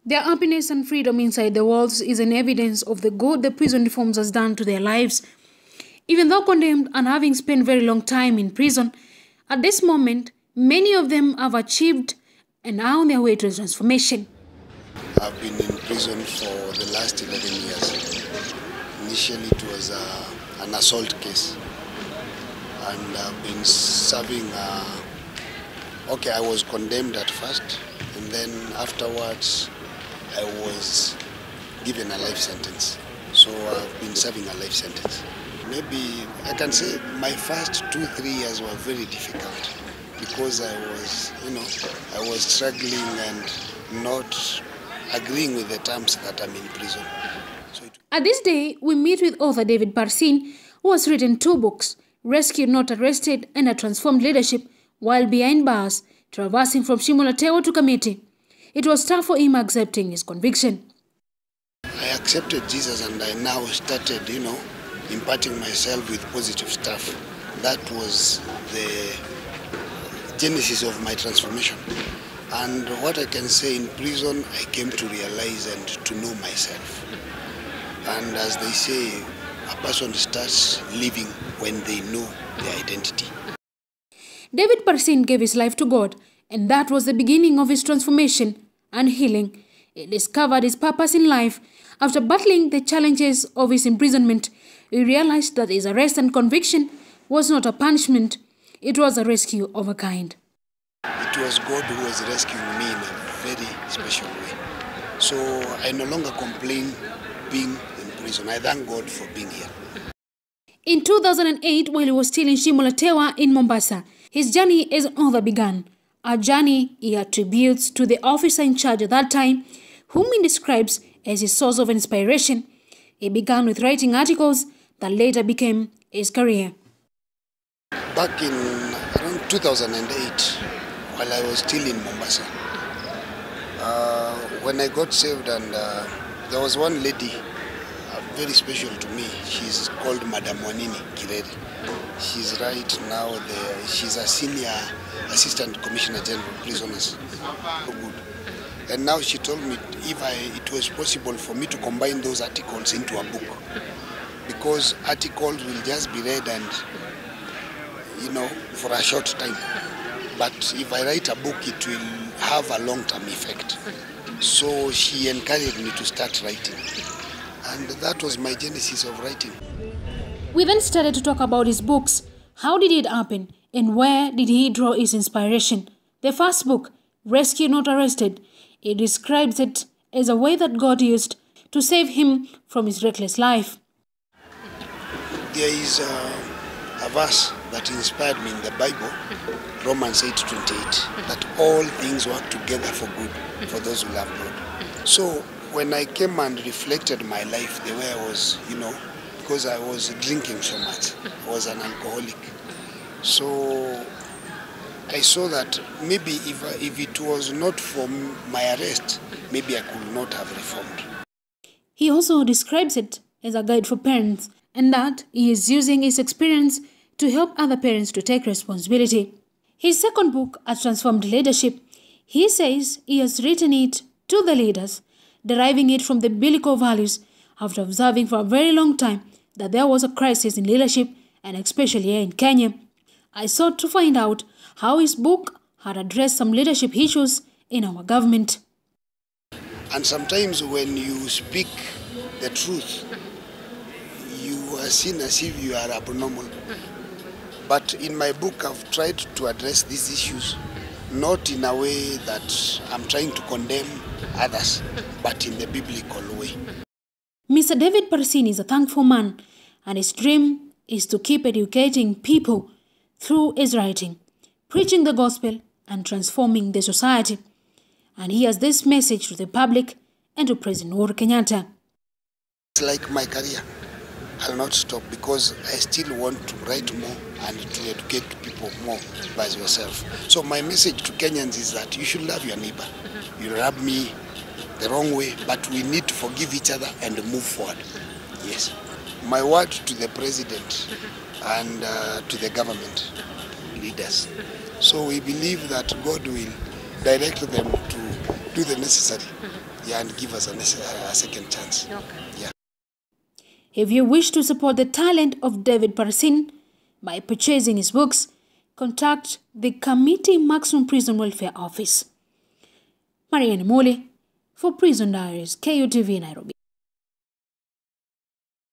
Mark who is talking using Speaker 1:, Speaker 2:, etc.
Speaker 1: Their happiness and freedom inside the walls is an evidence of the good the prison reforms has done to their lives. Even though condemned and having spent very long time in prison, at this moment, many of them have achieved and are on their way to transformation.
Speaker 2: I've been in prison for the last 11 years. Initially it was an assault case, and I've been serving, I was condemned at first, and then afterwards I was given a life sentence. So I've been serving a life sentence. Maybe I can say my first 2-3 years were very difficult because I was struggling and not agreeing with the terms that I'm in prison.
Speaker 1: At this day, we meet with author David Parseen, who has written 2 books, Rescued Not Arrested and A Transformed Leadership, while behind bars, traversing from Shimolatewa to Kamiti. It was tough for him accepting his conviction.
Speaker 2: I accepted Jesus and I now started, imparting myself with positive stuff. That was the genesis of my transformation. And what I can say, in prison, I came to realize and to know myself. And as they say, a person starts living when they know their identity.
Speaker 1: David Parseen gave his life to God, and that was the beginning of his transformation and healing. He discovered his purpose in life. After battling the challenges of his imprisonment, he realized that his arrest and conviction was not a punishment, it was a rescue of a kind.
Speaker 2: It was God who was rescuing me in a very special way. So I no longer complain being in prison. I thank God for being here.
Speaker 1: In 2008, while he was still in Shimolatewa in Mombasa, his journey as an author began. A journey he attributes to the officer in charge at that time, whom he describes as his source of inspiration. He began with writing articles that later became his career.
Speaker 2: Back in around 2008, while I was still in Mombasa, when I got saved, and there was one lady very special to me. She's called Madam Wanini Kireri. She's right now she's a senior assistant commissioner general prisoners. Good. And now she told me if it was possible for me to combine those articles into a book, because articles will just be read and for a short time. But if I write a book, it will have a long-term effect. So she encouraged me to start writing. And that was my genesis of writing.
Speaker 1: We then started to talk about his books. How did it happen? And where did he draw his inspiration? The first book, Rescue Not Arrested, he describes it as a way that God used to save him from his reckless life.
Speaker 2: There is a verse that inspired me in the Bible, Romans 8:28, that all things work together for good for those who love God. So when I came and reflected my life, the way I was, because I was drinking so much, I was an alcoholic. So I saw that maybe if it was not for my arrest, maybe I could not have reformed.
Speaker 1: He also describes it as a guide for parents, and that he is using his experience to help other parents to take responsibility. His second book, A Transformed Leadership, he says he has written it to the leaders, deriving it from the biblical values after observing for a very long time that there was a crisis in leadership, and especially here in Kenya. I sought to find out how his book had addressed some leadership issues in our government.
Speaker 2: And sometimes when you speak the truth, you are seen as if you are abnormal. But in my book, I've tried to address these issues, not in a way that I'm trying to condemn others, but in the biblical way.
Speaker 1: Mr. David Parseen is a thankful man, and his dream is to keep educating people through his writing, preaching the gospel and transforming the society. And he has this message to the public and to President Uhuru Kenyatta.
Speaker 2: It's like my career. I'll not stop because I still want to write more and to educate people more by yourself. So my message to Kenyans is that you should love your neighbor. You rub me the wrong way, but we need to forgive each other and move forward. Yes. My word to the president and to the government leaders. So we believe that God will direct them to do the necessary, and give us a second chance.
Speaker 1: Okay.
Speaker 2: Yeah.
Speaker 1: If you wish to support the talent of David Parseen by purchasing his books, contact the Committee Maximum Prison Welfare Office. Marian Muli for Prison Diaries, KUTV Nairobi.